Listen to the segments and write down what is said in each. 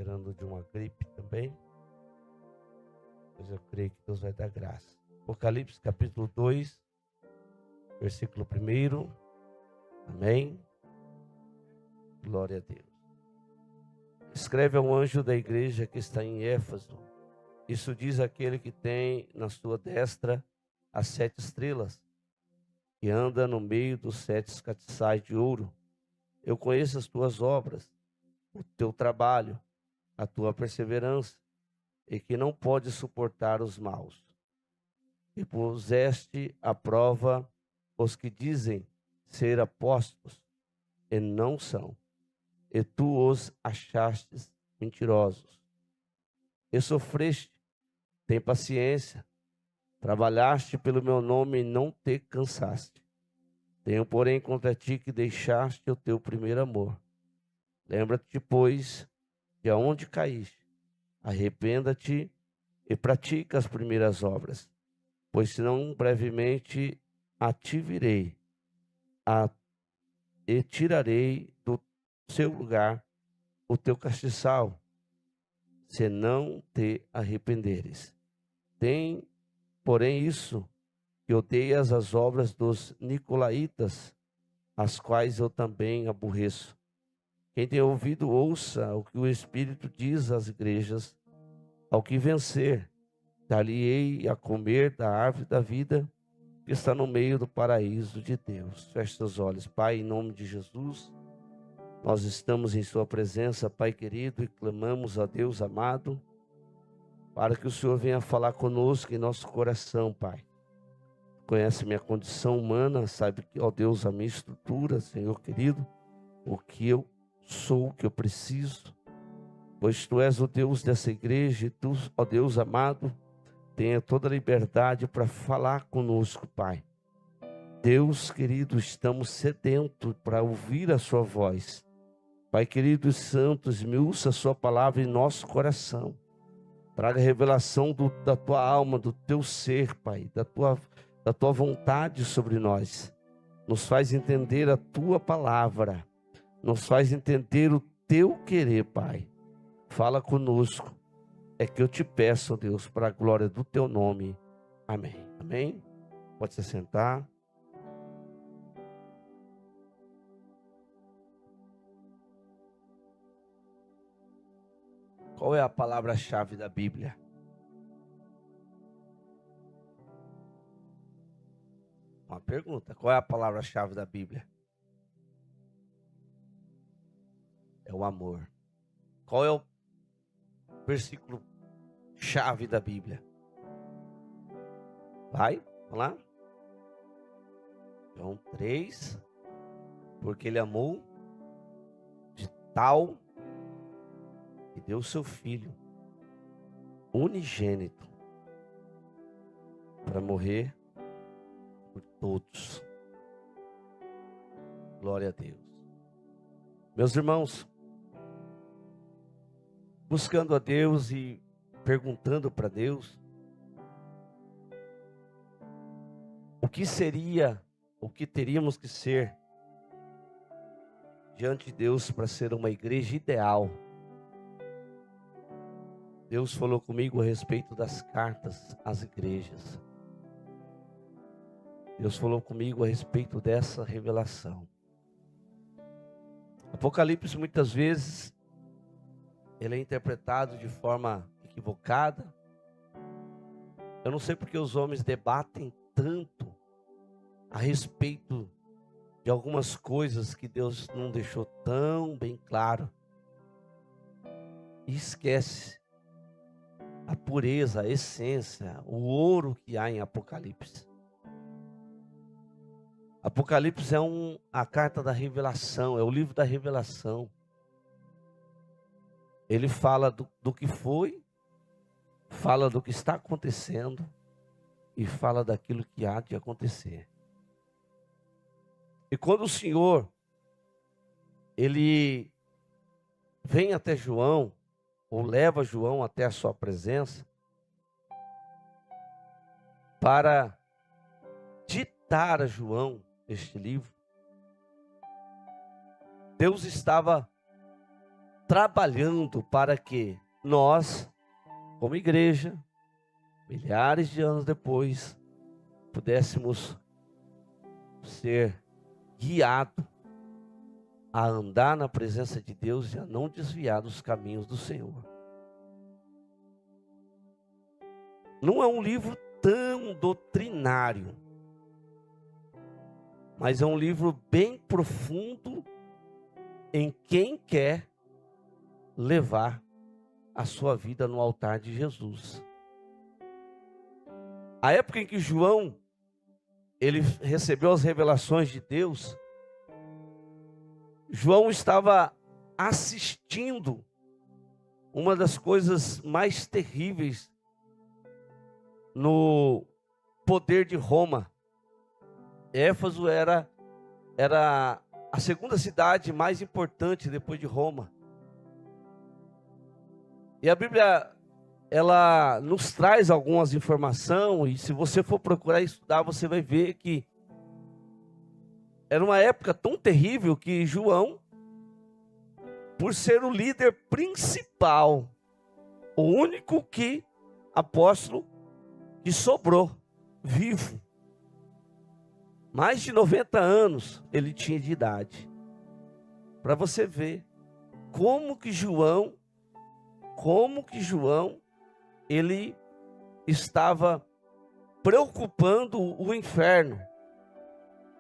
recuperando de uma gripe também. Mas eu creio que Deus vai dar graça. Apocalipse capítulo 2, versículo 1. Amém. Glória a Deus. Escreve ao anjo da igreja que está em Éfeso. Isso diz aquele que tem na sua destra as 7 estrelas, que anda no meio dos 7 castiçais de ouro. Eu conheço as tuas obras, o teu trabalho, a tua perseverança, e que não pode suportar os maus. E puseste à prova os que dizem ser apóstolos, e não são, e tu os achastes mentirosos. E sofreste, tem paciência, trabalhaste pelo meu nome e não te cansaste. Tenho, porém, contra ti que deixaste o teu primeiro amor. Lembra-te, pois, de aonde caíste. Arrependa-te e pratica as primeiras obras, pois senão brevemente a ti virei e tirarei do seu lugar o teu castiçal, se não te arrependeres. Tem, porém, isso, que odeias as obras dos nicolaítas, as quais eu também aborreço. Quem tem ouvido, ouça o que o Espírito diz às igrejas. Ao que vencer, dar-lhe-ei a comer da árvore da vida, que está no meio do paraíso de Deus. Feche seus olhos. Pai, em nome de Jesus, nós estamos em sua presença, Pai querido, e clamamos a Deus amado, para que o Senhor venha falar conosco em nosso coração, Pai. Conhece minha condição humana, sabe que, ó Deus, a minha estrutura, Senhor querido, o que eu sou, o que eu preciso, pois Tu és o Deus dessa igreja, e Tu, ó Deus amado, tenha toda a liberdade para falar conosco, Pai. Deus querido, estamos sedentos para ouvir a Sua voz. Pai querido e santo, esmiuça a Sua palavra em nosso coração. Traga revelação da Tua alma, do Teu ser, Pai, da tua vontade sobre nós. Nos faz entender a Tua palavra. Nos faz entender o Teu querer, Pai. Fala conosco. É que eu te peço, Deus, para a glória do Teu nome. Amém. Amém? Pode se sentar. Qual é a palavra-chave da Bíblia? Uma pergunta. Qual é a palavra-chave da Bíblia? É o amor. Qual é o versículo-chave da Bíblia? Vai, vamos lá. João 3. Porque Ele amou de tal que deu o seu Filho unigênito para morrer por todos. Glória a Deus. Meus irmãos, buscando a Deus e perguntando para Deus, o que seria, o que teríamos que ser diante de Deus para ser uma igreja ideal. Deus falou comigo a respeito das cartas às igrejas. Deus falou comigo a respeito dessa revelação. Apocalipse muitas vezes ele é interpretado de forma equivocada. Eu não sei porque os homens debatem tanto a respeito de algumas coisas que Deus não deixou tão bem claro. E esquece a pureza, a essência, o ouro que há em Apocalipse. Apocalipse é a carta da revelação, é o livro da revelação. Ele fala do que foi, fala do que está acontecendo e fala daquilo que há de acontecer. E quando o Senhor, Ele vem até João, ou leva João até a sua presença, para ditar a João este livro, Deus estava trabalhando para que nós, como igreja, milhares de anos depois, pudéssemos ser guiados a andar na presença de Deus e a não desviar dos caminhos do Senhor. Não é um livro tão doutrinário, mas é um livro bem profundo em quem quer levar a sua vida no altar de Jesus. A época em que João ele recebeu as revelações de Deus, João estava assistindo uma das coisas mais terríveis no poder de Roma. Éfeso era a segunda cidade mais importante depois de Roma. E a Bíblia, ela nos traz algumas informações, e se você for procurar estudar, você vai ver que era uma época tão terrível que João, por ser o líder principal, o único apóstolo que sobrou vivo, mais de 90 anos ele tinha de idade. Para você ver como que João ele estava preocupando o inferno.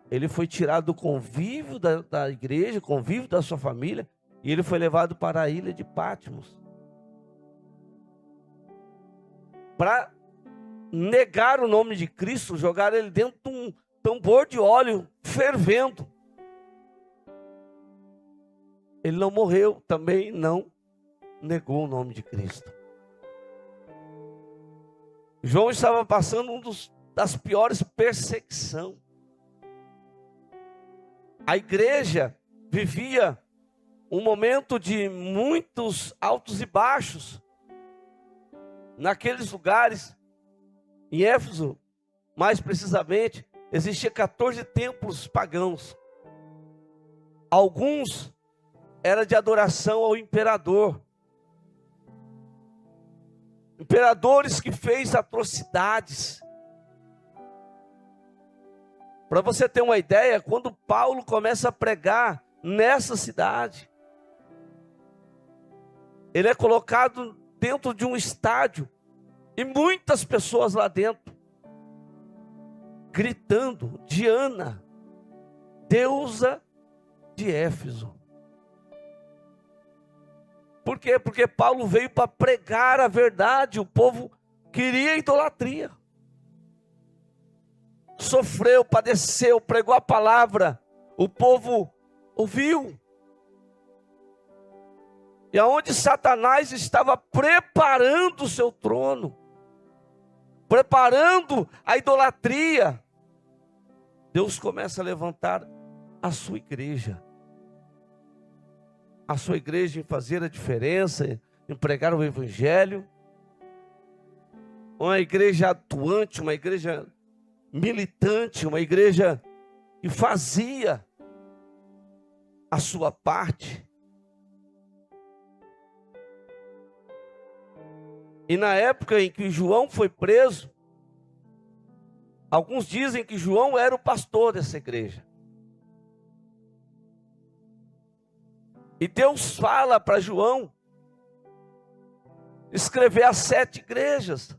Ele foi tirado do convívio da igreja, convívio da sua família, e ele foi levado para a ilha de Patmos para negar o nome de Cristo. Jogaram ele dentro de um tambor de óleo fervendo. Ele não morreu, também não negou o nome de Cristo. João estava passando das piores perseguições. A igreja vivia um momento de muitos altos e baixos. Naqueles lugares, em Éfeso, mais precisamente, existia 14 templos pagãos. Alguns eram de adoração ao imperador. Imperadores que fez atrocidades. Para você ter uma ideia, quando Paulo começa a pregar nessa cidade, ele é colocado dentro de um estádio e muitas pessoas lá dentro gritando: Diana, deusa de Éfeso. Por quê? Porque Paulo veio para pregar a verdade. O povo queria idolatria. Sofreu, padeceu, pregou a palavra. O povo ouviu. E aonde Satanás estava preparando o seu trono, preparando a idolatria, Deus começa a levantar a sua igreja. A sua igreja em fazer a diferença, em pregar o evangelho. Uma igreja atuante, uma igreja militante, uma igreja que fazia a sua parte. E na época em que João foi preso, alguns dizem que João era o pastor dessa igreja. E Deus fala para João escrever as 7 igrejas,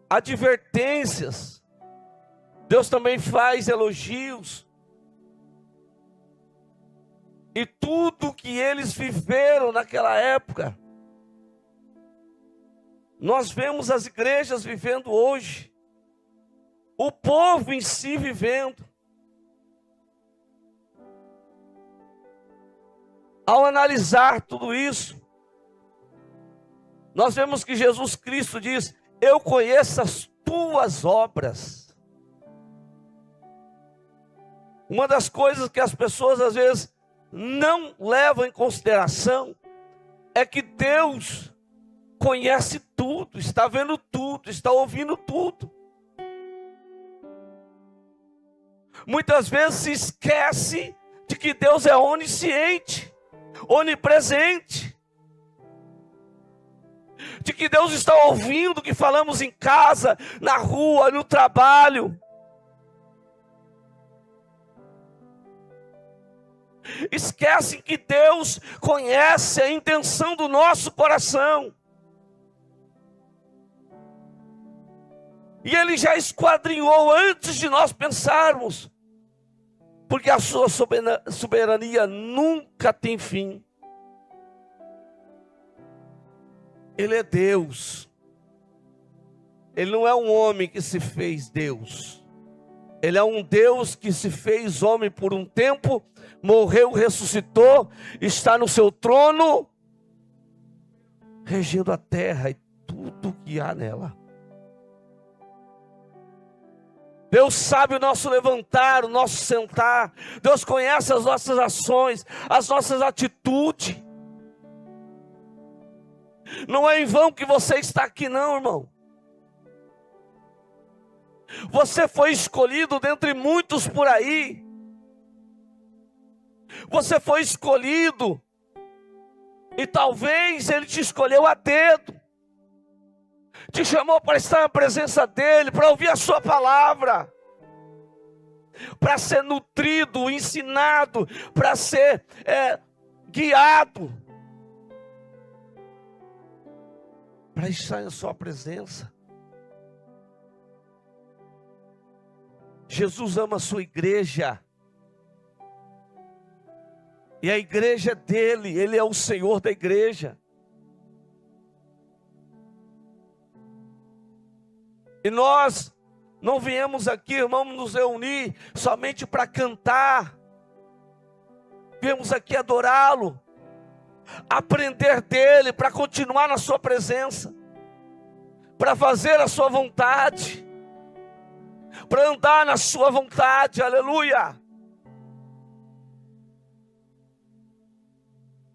advertências. Deus também faz elogios. E tudo que eles viveram naquela época, nós vemos as igrejas vivendo hoje, o povo em si vivendo. Ao analisar tudo isso, nós vemos que Jesus Cristo diz: eu conheço as tuas obras. Uma das coisas que as pessoas às vezes não levam em consideração é que Deus conhece tudo, está vendo tudo, está ouvindo tudo. Muitas vezes se esquece de que Deus é onisciente. onipresente, de que Deus está ouvindo o que falamos em casa, na rua, no trabalho. Esquecem que Deus conhece a intenção do nosso coração. E Ele já esquadrinhou antes de nós pensarmos. Porque a sua soberania nunca tem fim. Ele é Deus. Ele não é um homem que se fez Deus. Ele é um Deus que se fez homem por um tempo, morreu, ressuscitou, está no seu trono, regendo a terra e tudo que há nela. Deus sabe o nosso levantar, o nosso sentar. Deus conhece as nossas ações, as nossas atitudes. Não é em vão que você está aqui não, irmão. Você foi escolhido dentre muitos por aí. Você foi escolhido. E talvez Ele te escolheu a dedo. Te chamou para estar na presença dEle, para ouvir a sua palavra. Para ser nutrido, ensinado, para ser guiado. Para estar em sua presença. Jesus ama a sua igreja. E a igreja é dele, ele é o Senhor da igreja. E nós não viemos aqui, irmãos, nos reunir somente para cantar. Viemos aqui adorá-lo, aprender dele, para continuar na sua presença, para fazer a sua vontade, para andar na sua vontade, aleluia.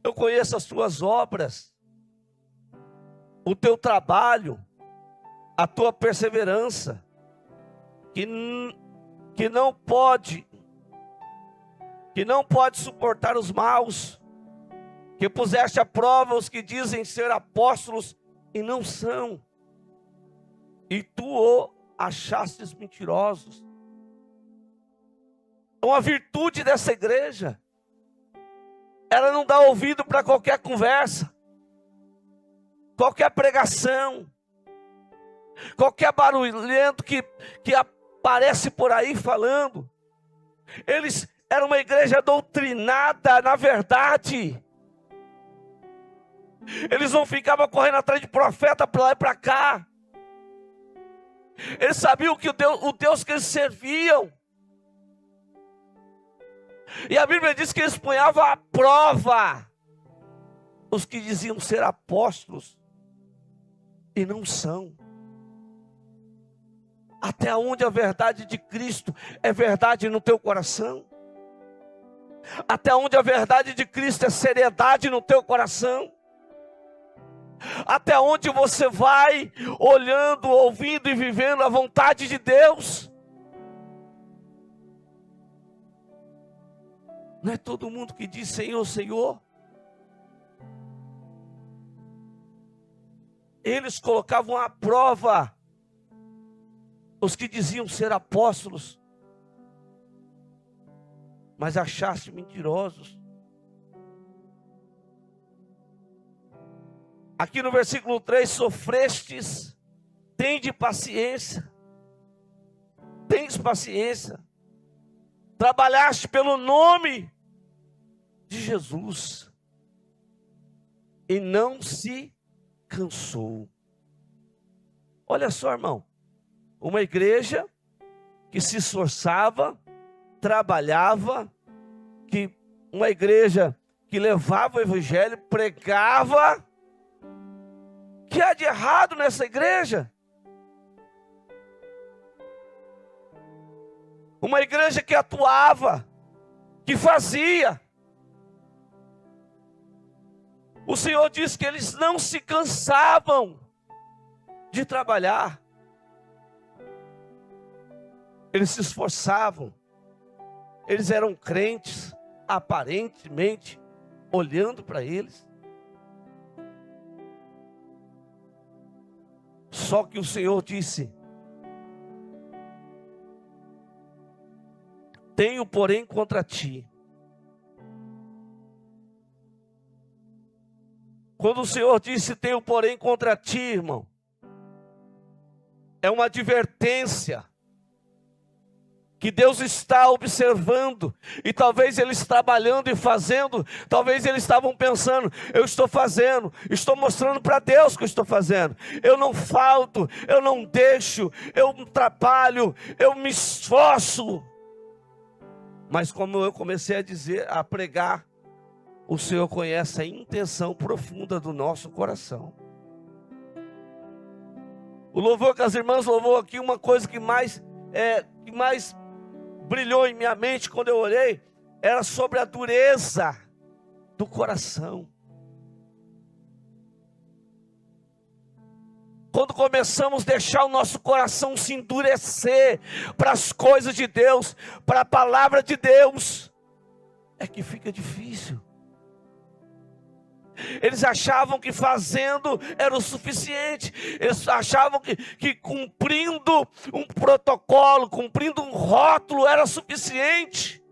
Eu conheço as tuas obras, o teu trabalho, a tua perseverança, que não pode suportar os maus, que puseste à prova os que dizem ser apóstolos e não são, e tu o achastes mentirosos. Então a virtude dessa igreja, ela não dá ouvido para qualquer conversa, qualquer pregação, qualquer barulhento que aparece por aí falando. Eles eram uma igreja doutrinada na verdade. Eles não ficavam correndo atrás de profeta para lá e para cá. Eles sabiam que o Deus que eles serviam. E a Bíblia diz que eles punhavam à prova os que diziam ser apóstolos e não são. Até onde a verdade de Cristo é verdade no teu coração? Até onde a verdade de Cristo é seriedade no teu coração? Até onde você vai olhando, ouvindo e vivendo a vontade de Deus? Não é todo mundo que diz Senhor, Senhor. Eles colocavam à prova os que diziam ser apóstolos, mas achaste mentirosos. Aqui no versículo 3, sofrestes, tende paciência. Tens paciência. Trabalhaste pelo nome de Jesus e não se cansou. Olha só, irmão, uma igreja que se esforçava, trabalhava, uma igreja que levava o evangelho, pregava. O que há de errado nessa igreja? Uma igreja que atuava, que fazia. O Senhor diz que eles não se cansavam de trabalhar. Eles se esforçavam. Eles eram crentes, aparentemente, olhando para eles. Só que o Senhor disse: tenho, porém, contra ti. Quando o Senhor disse tenho, porém, contra ti, irmão, é uma advertência que Deus está observando, e talvez eles trabalhando e fazendo, talvez eles estavam pensando: eu estou fazendo, estou mostrando para Deus que eu estou fazendo, eu não falto, eu não deixo, eu trabalho, eu me esforço. Mas como eu comecei a dizer, a pregar, o Senhor conhece a intenção profunda do nosso coração. O louvor que as irmãs louvou aqui, uma coisa que mais brilhou em minha mente quando eu olhei, era sobre a dureza do coração. Quando começamos a deixar o nosso coração se endurecer para as coisas de Deus, para a palavra de Deus, é que fica difícil. Eles achavam que fazendo era o suficiente. Eles achavam que cumprindo um protocolo, cumprindo um rótulo era suficiente.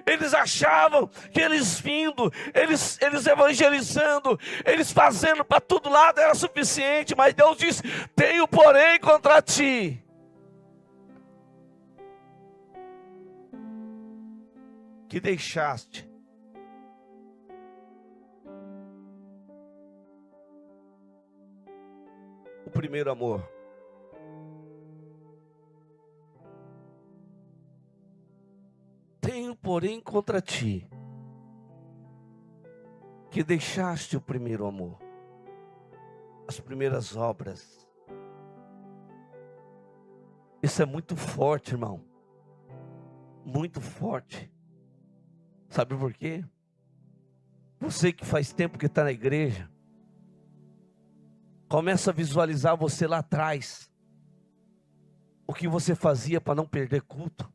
Eles achavam que eles vindo, eles evangelizando, eles fazendo para todo lado era suficiente. Mas Deus disse: tenho, porém, contra ti que deixaste o primeiro amor. Tenho, porém, contra ti que deixaste o primeiro amor, as primeiras obras. Isso é muito forte, irmão, muito forte. Sabe por quê? Você que faz tempo que está na igreja, começa a visualizar você lá atrás, o que você fazia para não perder culto,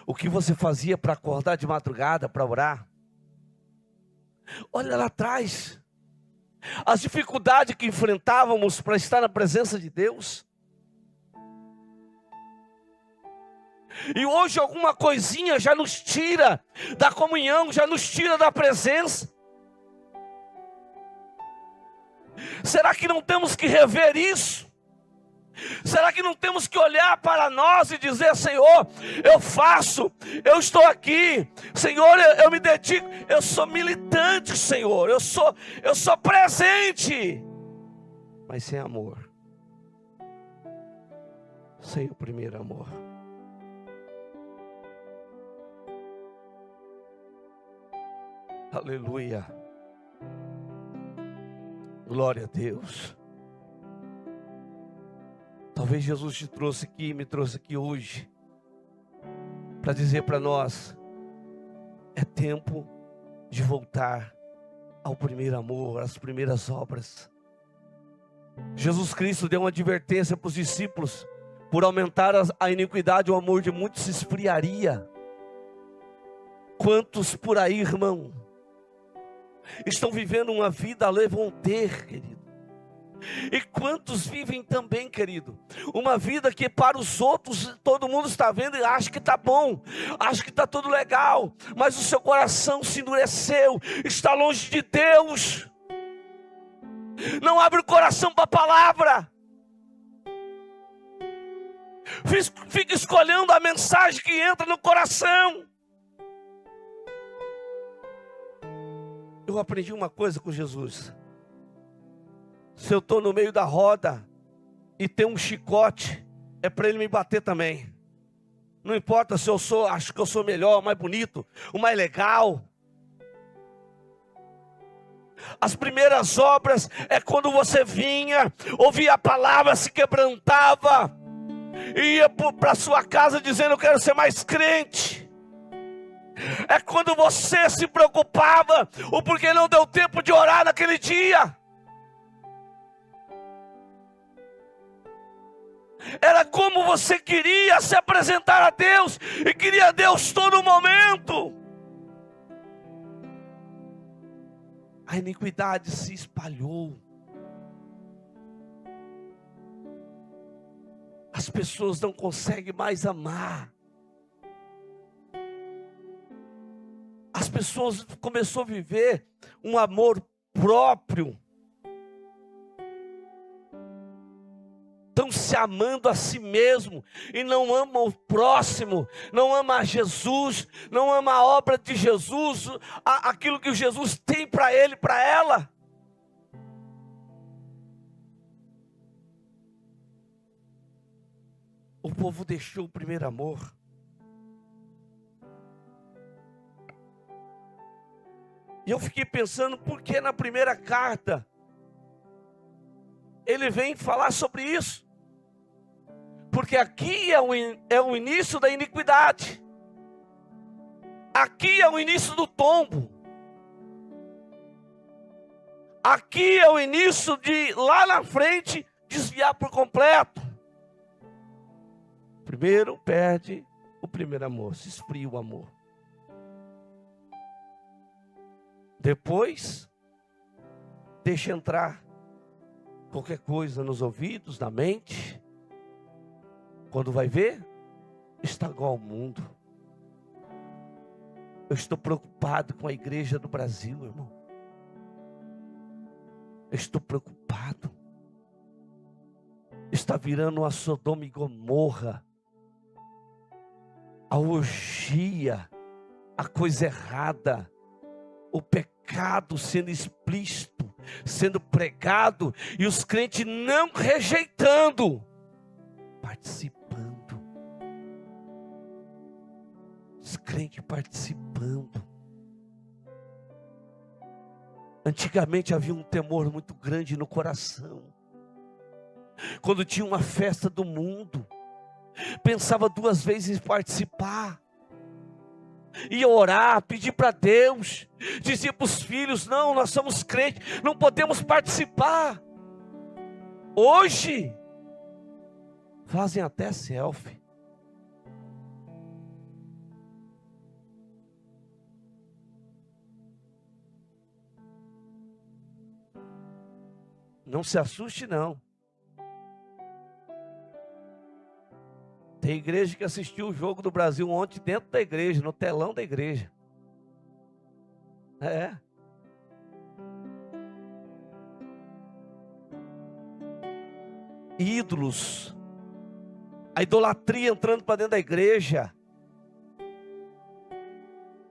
o que você fazia para acordar de madrugada para orar. Olha lá atrás, as dificuldades que enfrentávamos para estar na presença de Deus. E hoje alguma coisinha já nos tira da comunhão, já nos tira da presença. Será que não temos que rever isso? Será que não temos que olhar para nós e dizer: Senhor, eu faço, eu estou aqui, Senhor, eu me dedico, eu sou militante, Senhor, eu sou presente, mas sem amor, sem o primeiro amor. Aleluia, glória a Deus. Talvez Jesus te trouxe aqui, me trouxe aqui hoje, para dizer para nós: é tempo de voltar ao primeiro amor, às primeiras obras. Jesus Cristo deu uma advertência para os discípulos: por aumentar a iniquidade, o amor de muitos se esfriaria. Quantos por aí, irmão, estão vivendo uma vida a levonter, querido? E quantos vivem também, querido, uma vida que para os outros todo mundo está vendo e acha que está bom, acha que está tudo legal, mas o seu coração se endureceu, está longe de Deus, não abre o coração para a palavra, fica escolhendo a mensagem que entra no coração. Eu aprendi uma coisa com Jesus: se eu estou no meio da roda e tem um chicote, é para ele me bater também. Não importa se eu acho que eu sou melhor, o mais bonito, o mais legal. As primeiras obras é quando você vinha, ouvia a palavra, se quebrantava, e ia para sua casa dizendo: eu quero ser mais crente. É quando você se preocupava o porquê não deu tempo de orar naquele dia. Era como você queria se apresentar a Deus, e queria Deus todo momento. A iniquidade se espalhou. As pessoas não conseguem mais amar. As pessoas começaram a viver um amor próprio. Estão se amando a si mesmo e não amam o próximo, não amam a Jesus, não amam a obra de Jesus, aquilo que Jesus tem para ele, para ela. O povo deixou o primeiro amor. E eu fiquei pensando, por que na primeira carta ele vem falar sobre isso? Porque aqui é o início da iniquidade. Aqui é o início do tombo. Aqui é o início de, lá na frente, desviar por completo. Primeiro perde o primeiro amor, se esfria o amor. Depois, deixa entrar qualquer coisa nos ouvidos, na mente. Quando vai ver, está igual ao mundo. Eu estou preocupado com a igreja do Brasil, irmão. Eu estou preocupado. Está virando uma Sodoma e Gomorra. A orgia, a coisa errada, o pecado sendo explícito, sendo pregado, e os crentes não rejeitando, participando. Os crentes participando. Antigamente havia um temor muito grande no coração. Quando tinha uma festa do mundo, pensava duas vezes em participar. Ia orar, pedir para Deus. Dizia para os filhos: não, nós somos crentes, não podemos participar. Hoje fazem até selfie. Não se assuste não. Tem igreja que assistiu o jogo do Brasil ontem dentro da igreja, no telão da igreja. É. Ídolos. A idolatria entrando para dentro da igreja.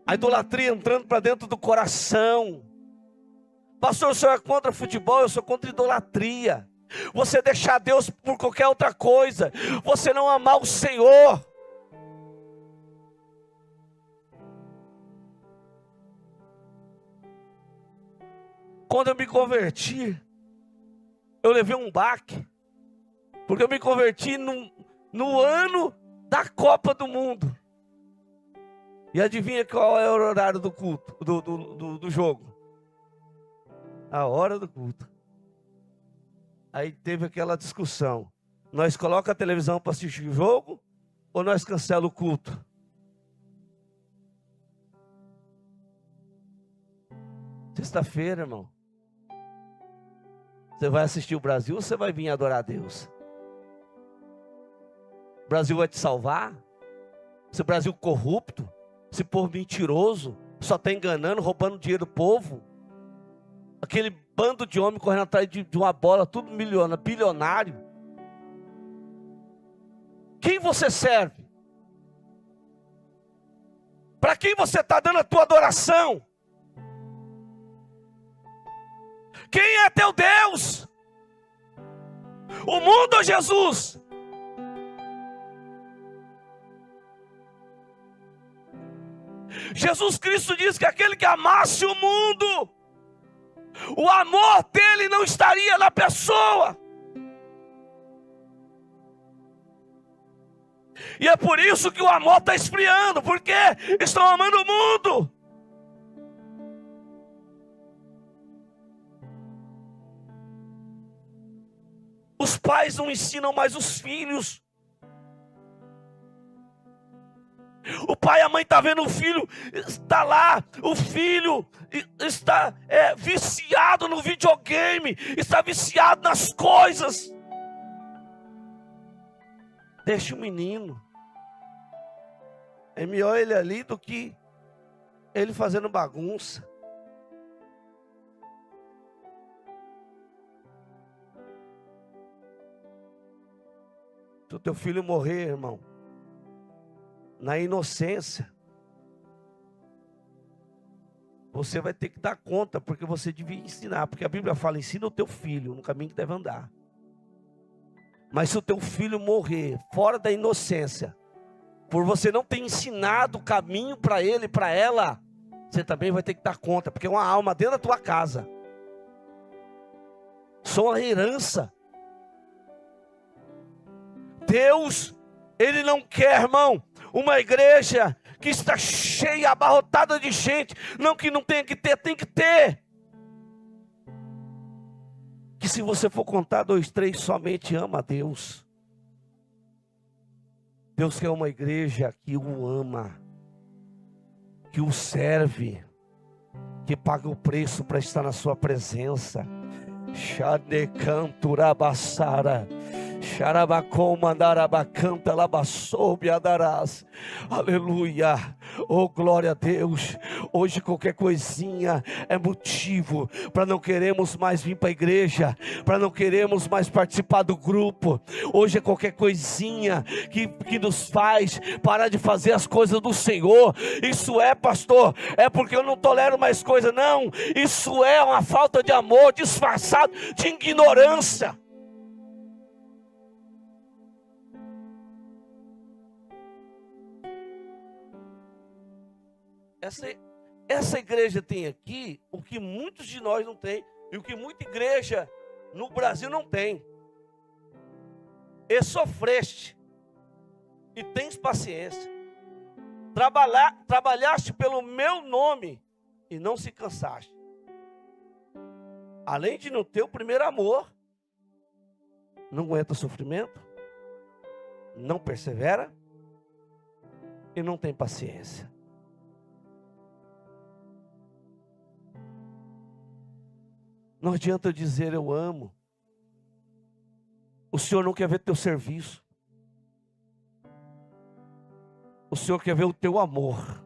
A idolatria entrando para dentro do coração. Pastor, o senhor é contra futebol? Eu sou contra idolatria. Você deixar Deus por qualquer outra coisa. Você não amar o Senhor. Quando eu me converti, eu levei um baque. Porque eu me converti no ano da Copa do Mundo. E adivinha qual é o horário do culto, do jogo? A hora do culto. Aí teve aquela discussão. Nós colocamos a televisão para assistir o jogo ou nós cancelamos o culto? Sexta-feira, irmão. Você vai assistir o Brasil ou você vai vir adorar a Deus? O Brasil vai te salvar? Esse Brasil corrupto, esse povo mentiroso, só está enganando, roubando dinheiro do povo. Aquele bando de homem correndo atrás de uma bola, tudo bilionário. Quem você serve? Para quem você está dando a tua adoração? Quem é teu Deus? O mundo ou Jesus? Jesus Cristo diz que aquele que amasse o mundo, o amor dele não estaria na pessoa. E é por isso que o amor está esfriando, porque estão amando o mundo. O Os pais não ensinam mais os filhos. O pai e a mãe estão vendo o filho, está lá, o filho está viciado no videogame, está viciado nas coisas. Deixa o menino. É melhor ele ali do que ele fazendo bagunça. Se o teu filho morrer, irmão, na inocência, você vai ter que dar conta, porque você devia ensinar, porque a Bíblia fala, ensina o teu filho no caminho que deve andar. Mas se o teu filho morrer fora da inocência, por você não ter ensinado o caminho para ele e para ela, você também vai ter que dar conta, porque é uma alma dentro da tua casa. Só uma herança. Deus, Ele não quer, irmão, uma igreja que está cheia, abarrotada de gente. Não que não tenha que ter, tem que ter. Que se você for contar 2, 3, somente ama a Deus. Deus quer uma igreja que o ama, que o serve, que paga o preço para estar na sua presença. Xadecanturabasara. Aleluia, oh glória a Deus. Hoje qualquer coisinha é motivo para não queremos mais vir para a igreja, para não queremos mais participar do grupo. Hoje é qualquer coisinha que nos faz parar de fazer as coisas do Senhor. Isso é, pastor, é porque eu não tolero mais coisa, não. Isso é uma falta de amor disfarçado de ignorância. Essa igreja tem aqui o que muitos de nós não tem, e o que muita igreja no Brasil não tem. E sofreste, e tens paciência, trabalhaste pelo meu nome, e não se cansaste. Além de não ter o primeiro amor, não aguenta sofrimento, não persevera, e não tem paciência. Não adianta eu dizer eu amo. O Senhor não quer ver teu serviço. O Senhor quer ver o teu amor.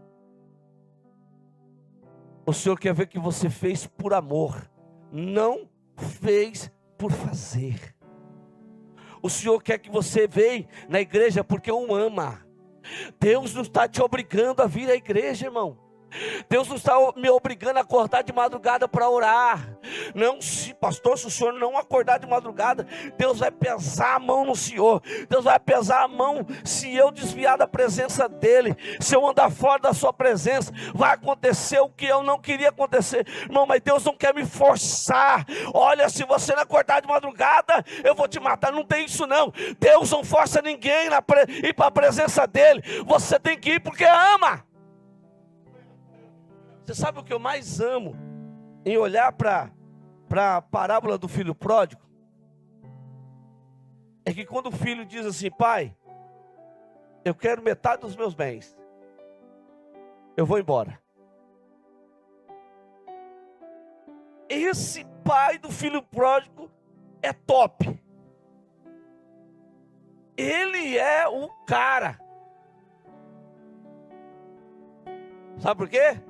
O Senhor quer ver que você fez por amor, não fez por fazer. O Senhor quer que você venha na igreja porque o ama. Deus não está te obrigando a vir à igreja, irmão. Deus não está me obrigando a acordar de madrugada para orar. Não, se pastor, se o senhor não acordar de madrugada, Deus vai pesar a mão no senhor. Deus vai pesar a mão se eu desviar da presença dele. Se eu andar fora da sua presença, vai acontecer o que eu não queria acontecer. Irmão, mas Deus não quer me forçar. Olha, se você não acordar de madrugada, eu vou te matar. Não tem isso não. Deus não força ninguém ir para a presença dele. Você tem que ir porque ama. Você sabe o que eu mais amo em olhar para a parábola do filho pródigo? É que quando o filho diz assim: pai, eu quero metade dos meus bens, eu vou embora. Esse pai do filho pródigo é top. Ele é o cara. Sabe por quê?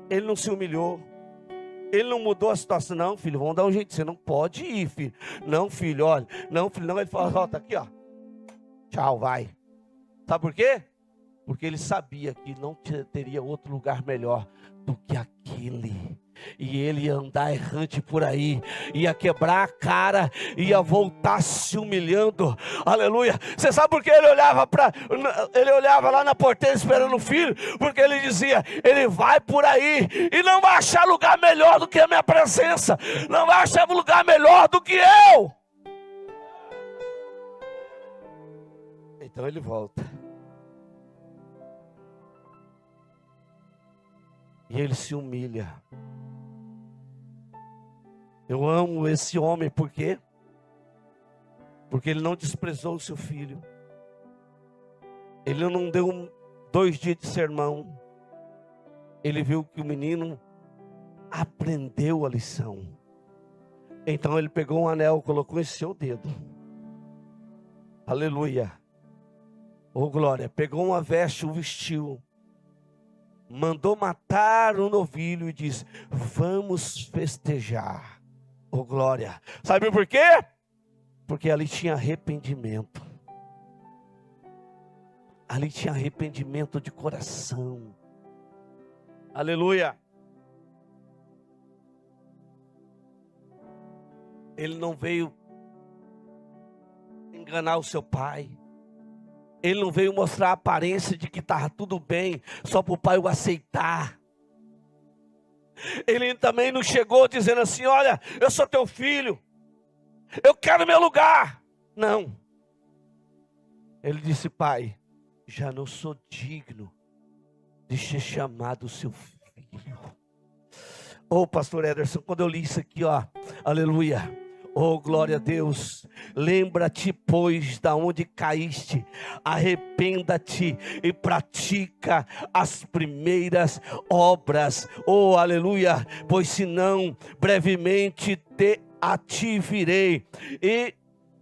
Ele não se humilhou. Ele não mudou a situação. Não, filho, vamos dar um jeito. Você não pode ir, filho. Não, filho, olha. Não, filho, não. Ele fala: ó, tá aqui, ó. Tchau, vai. Sabe por quê? Porque ele sabia que não teria outro lugar melhor do que aquele. E ele ia andar errante por aí, ia quebrar a cara, ia voltar se humilhando. Aleluia. Você sabe por que ele olhava lá na porteira esperando o filho? Porque ele dizia: ele vai por aí e não vai achar lugar melhor do que a minha presença, não vai achar lugar melhor do que eu. Então ele volta. E ele se humilha. Eu amo esse homem, por quê? Porque ele não desprezou o seu filho. Ele não deu 2 dias de sermão. Ele viu que o menino aprendeu a lição. Então ele pegou um anel, colocou em seu dedo. Aleluia. Oh glória. Pegou uma veste, o vestiu. Mandou matar um novilho e disse: vamos festejar. Oh glória. Sabe por quê? Porque ali tinha arrependimento. Ali tinha arrependimento de coração. Aleluia. Ele não veio enganar o seu pai. Ele não veio mostrar a aparência de que estava tudo bem, só para o pai o aceitar. Ele também não chegou dizendo assim: olha, eu sou teu filho, eu quero meu lugar. Não. Ele disse: pai, já não sou digno de ser chamado seu filho. Oh, pastor Ederson, quando eu li isso aqui, ó, aleluia. Oh, glória a Deus. Lembra-te, pois, da onde caíste, arrependa-te e pratica as primeiras obras. Oh, aleluia. Pois senão, brevemente a ti virei e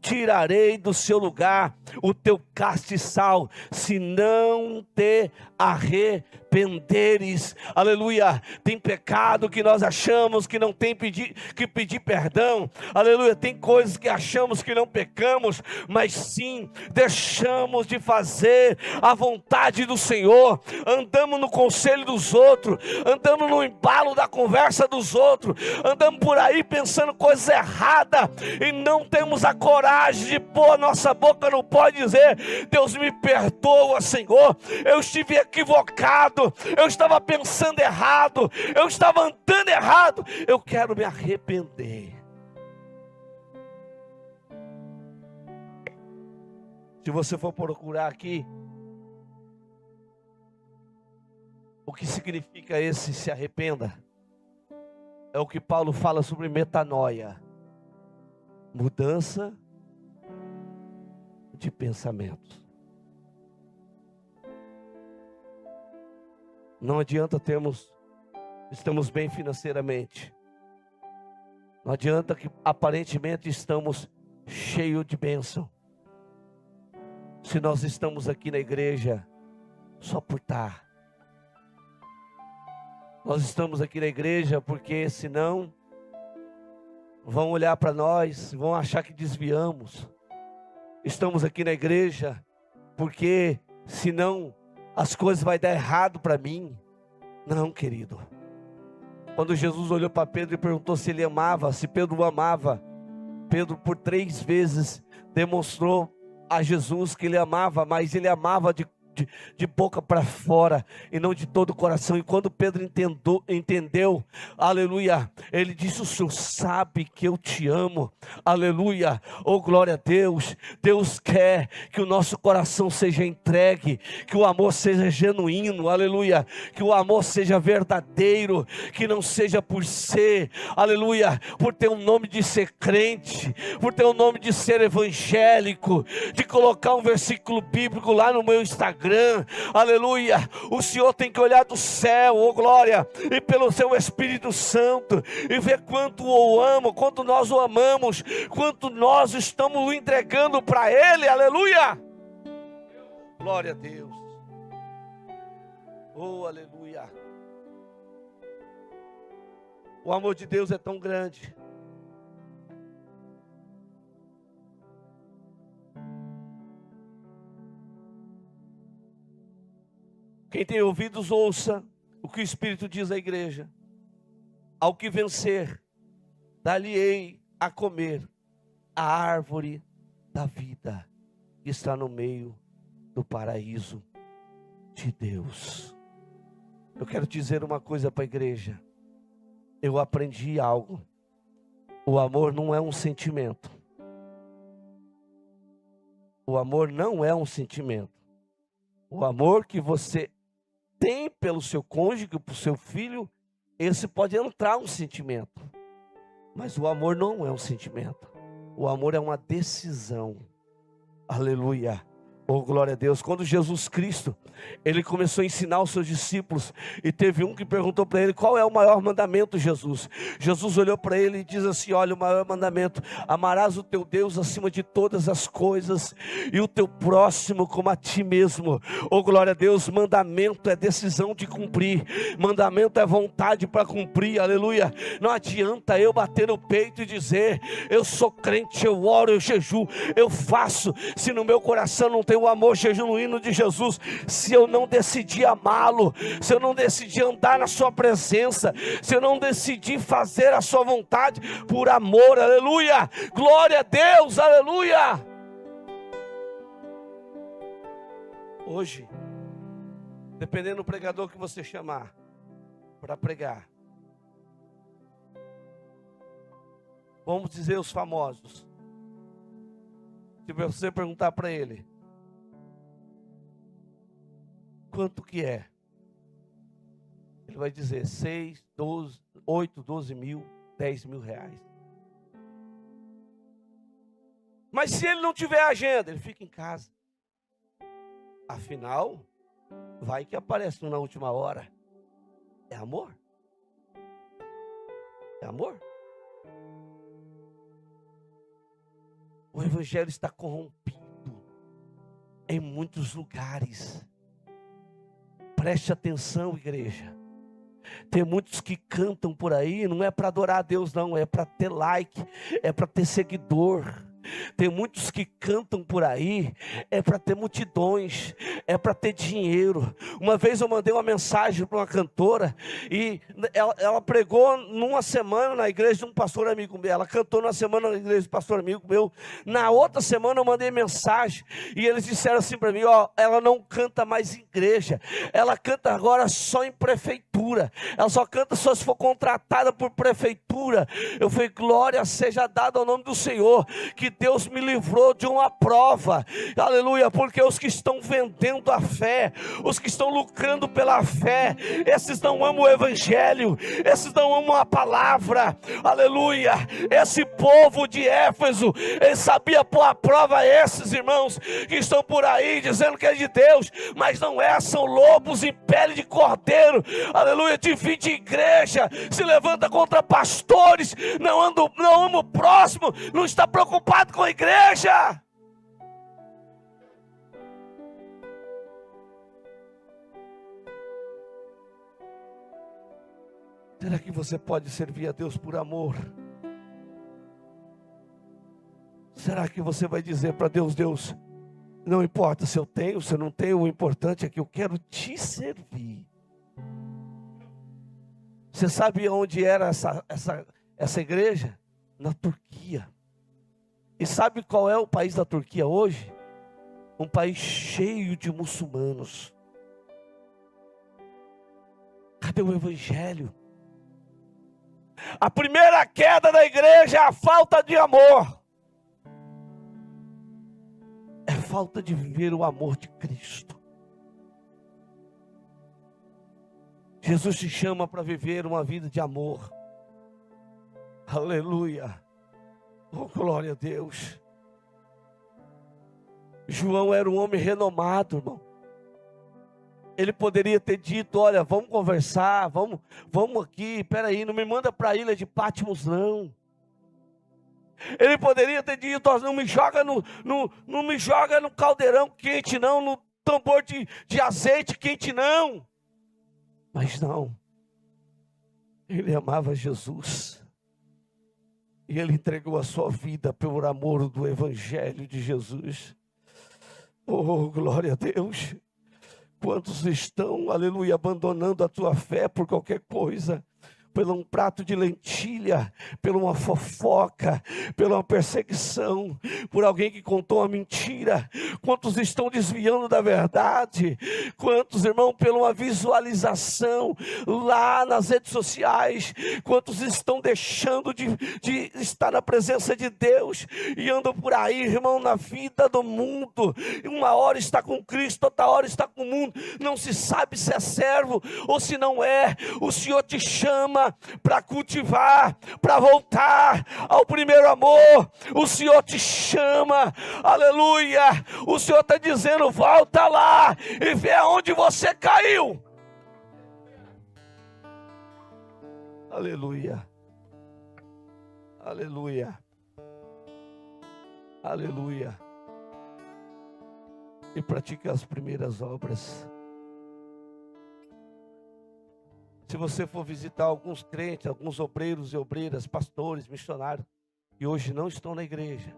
tirarei do seu lugar o teu castiçal, se não te arrependeres. Aleluia. Tem pecado que nós achamos que não tem que pedir perdão. Aleluia. Tem coisas que achamos que não pecamos, mas sim deixamos de fazer a vontade do Senhor. Andamos no conselho dos outros, andamos no embalo da conversa dos outros, andamos por aí pensando coisas erradas e não temos a coragem de pôr a nossa boca no pó e dizer: Deus me perdoa, Senhor, eu estive equivocado, eu estava pensando errado, eu estava andando errado, eu quero me arrepender. Se você for procurar aqui o que significa esse se arrependa, é o que Paulo fala sobre metanoia, mudança de pensamentos. Não adianta estamos bem financeiramente. Não adianta que aparentemente estamos cheios de bênção. Se nós estamos aqui na igreja só por estar. Nós estamos aqui na igreja porque senão vão olhar para nós, vão achar que desviamos. Estamos aqui na igreja porque senão as coisas vão dar errado para mim. Não, querido. Quando Jesus olhou para Pedro e perguntou se ele amava, se Pedro o amava, Pedro por 3 vezes demonstrou a Jesus que ele amava, mas ele amava de boca para fora e não de todo o coração. E quando Pedro entendeu, aleluia, ele disse: o Senhor sabe que eu te amo, aleluia. Oh glória a Deus. Deus quer que o nosso coração seja entregue, que o amor seja genuíno, aleluia, que o amor seja verdadeiro, que não seja por ser, aleluia, por ter um nome de ser crente, por ter um nome de ser evangélico, de colocar um versículo bíblico lá no meu Instagram. Aleluia. O Senhor tem que olhar do céu, oh glória, e pelo seu Espírito Santo, e ver quanto o amo, quanto nós o amamos, quanto nós estamos o entregando para Ele. Aleluia. Glória a Deus. Oh aleluia. O amor de Deus é tão grande. Quem tem ouvidos, ouça o que o Espírito diz à igreja. Ao que vencer, dar-lhe-ei a comer a árvore da vida que está no meio do paraíso de Deus. Eu quero dizer uma coisa para a igreja. Eu aprendi algo. O amor não é um sentimento. O amor não é um sentimento. O amor que você tem pelo seu cônjuge, pelo seu filho, esse pode entrar um sentimento, mas o amor não é um sentimento. O amor é uma decisão. Aleluia. Oh, glória a Deus. Quando Jesus Cristo, ele começou a ensinar os seus discípulos, e teve um que perguntou para ele: qual é o maior mandamento, Jesus? Jesus olhou para ele e diz assim: olha, o maior mandamento: amarás o teu Deus acima de todas as coisas, e o teu próximo como a ti mesmo. Oh, glória a Deus. Mandamento é decisão de cumprir, mandamento é vontade para cumprir. Aleluia. Não adianta eu bater no peito e dizer: eu sou crente, eu oro, eu jejuo, eu faço, se no meu coração não tem o amor genuíno de Jesus, se eu não decidir amá-lo, se eu não decidir andar na sua presença, se eu não decidir fazer a sua vontade por amor. Aleluia, glória a Deus, aleluia. Hoje, dependendo do pregador que você chamar para pregar, vamos dizer os famosos, se você perguntar para ele: quanto que é? Ele vai dizer 6, 12, 8, 12 mil, 10 mil reais. Mas se ele não tiver agenda, ele fica em casa. Afinal, vai que aparece um na última hora. É amor? É amor? O evangelho está corrompido em muitos lugares. Preste atenção, igreja. Tem muitos que cantam por aí, não é para adorar a Deus não, é para ter like, é para ter seguidor. Tem muitos que cantam por aí, é para ter multidões, é para ter dinheiro. Uma vez eu mandei uma mensagem para uma cantora, e ela pregou numa semana na igreja de um pastor amigo meu. Ela cantou numa semana na igreja de um pastor amigo meu. Na outra semana eu mandei mensagem, e eles disseram assim para mim: ó, ela não canta mais em igreja, ela canta agora só em prefeitura, ela só canta só se for contratada por prefeitura. Eu falei: glória seja dada ao nome do Senhor, que Deus me livrou de uma prova. Aleluia. Porque os que estão vendendo a fé, os que estão lucrando pela fé, esses não amam o evangelho, esses não amam a palavra. Aleluia. Esse povo de Éfeso, ele sabia pôr a prova a esses irmãos que estão por aí dizendo que é de Deus, mas não é, são lobos em pele de cordeiro. Aleluia. Divide igreja, se levanta contra pastores, não ama o próximo, não está preocupado com a igreja. Será que você pode servir a Deus por amor? Será que você vai dizer para Deus: Deus, não importa se eu tenho, se eu não tenho, o importante é que eu quero te servir. Você sabe onde era essa igreja? Na Turquia. E sabe qual é o país da Turquia hoje? Um país cheio de muçulmanos. Cadê o evangelho? A primeira queda da igreja é a falta de amor. É falta de viver o amor de Cristo. Jesus te chama para viver uma vida de amor. Aleluia. Oh, glória a Deus. João era um homem renomado, irmão. Ele poderia ter dito: olha, vamos conversar, vamos aqui, peraí, não me manda para a ilha de Patmos não. Ele poderia ter dito: ó, não me joga no caldeirão quente não, no tambor de azeite quente não. Mas não. Ele amava Jesus. E ele entregou a sua vida pelo amor do evangelho de Jesus. Oh, glória a Deus. Quantos estão, aleluia, abandonando a tua fé por qualquer coisa? Por um prato de lentilha, por uma fofoca, por uma perseguição, por alguém que contou uma mentira. Quantos estão desviando da verdade? Quantos, irmão, por uma visualização lá nas redes sociais? Quantos estão deixando de estar na presença de Deus e andam por aí, irmão, na vida do mundo? Uma hora está com Cristo, outra hora está com o mundo. Não se sabe se é servo ou se não é. O Senhor te chama chama para cultivar, para voltar ao primeiro amor. O Senhor te chama, aleluia. O Senhor está dizendo: volta lá e vê aonde você caiu. Aleluia, aleluia, aleluia. E pratique as primeiras obras. Se você for visitar alguns crentes, alguns obreiros e obreiras, pastores, missionários, que hoje não estão na igreja,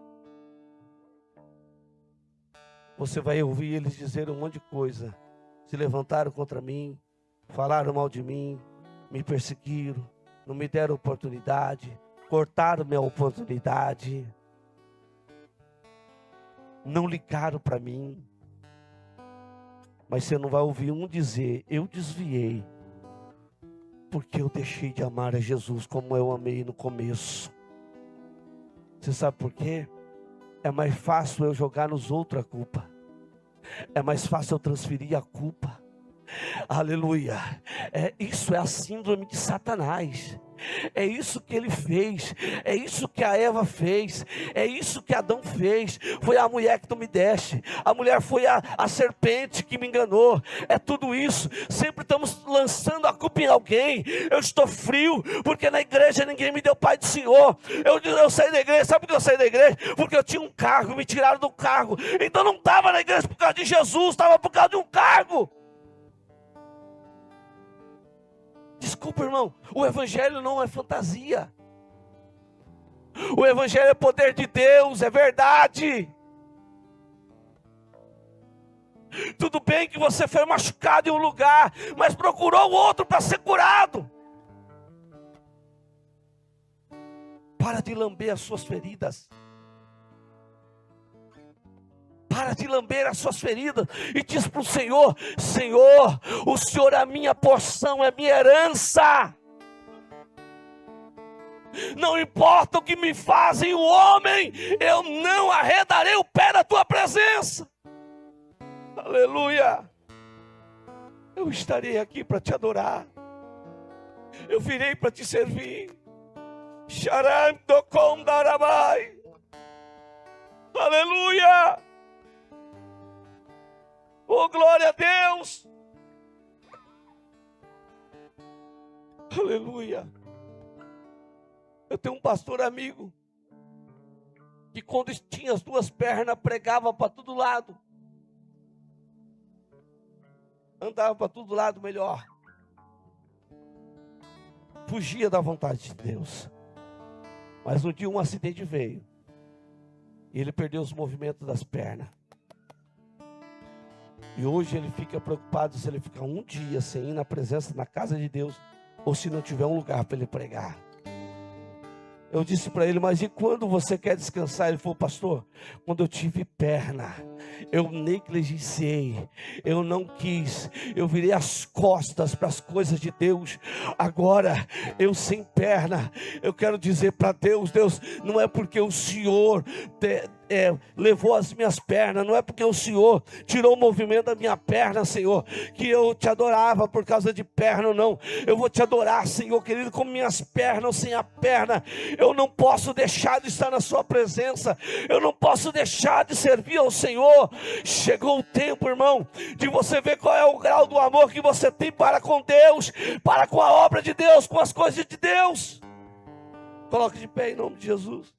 você vai ouvir eles dizer um monte de coisa. Se levantaram contra mim, falaram mal de mim, me perseguiram, não me deram oportunidade, cortaram minha oportunidade, não ligaram para mim. Mas você não vai ouvir um dizer: eu desviei, porque eu deixei de amar a Jesus como eu amei no começo. Você sabe por quê? É mais fácil eu jogar nos outros a culpa. É mais fácil eu transferir a culpa. Aleluia. Isso é a síndrome de Satanás. É isso que ele fez. É isso que a Eva fez. É isso que Adão fez. Foi a mulher que tu me deste. A mulher foi a serpente que me enganou. É tudo isso. Sempre estamos lançando a culpa em alguém. Eu estou frio porque na igreja ninguém me deu Pai do Senhor. Eu saí da igreja. Sabe por que eu saí da igreja? Porque eu tinha um cargo, me tiraram do cargo. Então não estava na igreja por causa de Jesus, estava por causa de um cargo. Desculpa, irmão, o evangelho não é fantasia. O evangelho é poder de Deus, é verdade. Tudo bem que você foi machucado em um lugar, mas procurou o outro para ser curado. Para de lamber as suas feridas. Para de lamber as suas feridas e diz para o Senhor: Senhor, o Senhor é a minha porção, é a minha herança. Não importa o que me fazem o homem, eu não arredarei o pé da tua presença. Aleluia. Eu estarei aqui para te adorar. Eu virei para te servir. Xarantocondarabai. Aleluia. Oh, glória a Deus. Aleluia. Eu tenho um pastor amigo que quando tinha as duas pernas pregava para todo lado. Andava para todo lado melhor. Fugia da vontade de Deus. Mas um dia um acidente veio. E ele perdeu os movimentos das pernas. E hoje ele fica preocupado se ele ficar um dia sem ir na presença, na casa de Deus, ou se não tiver um lugar para ele pregar. Eu disse para ele: mas e quando você quer descansar? Ele falou: pastor, quando eu tive perna, eu negligenciei, eu não quis, eu virei as costas para as coisas de Deus. Agora, eu sem perna, eu quero dizer para Deus: Deus, não é porque o Senhor levou as minhas pernas, não é porque o Senhor tirou o movimento da minha perna, Senhor, que eu te adorava por causa de perna, não. Eu vou te adorar, Senhor querido, com minhas pernas ou sem a perna. Eu não posso deixar de estar na sua presença. Eu não posso deixar de servir ao Senhor. Chegou o tempo, irmão, de você ver qual é o grau do amor que você tem para com Deus, para com a obra de Deus, com as coisas de Deus. Coloque de pé em nome de Jesus.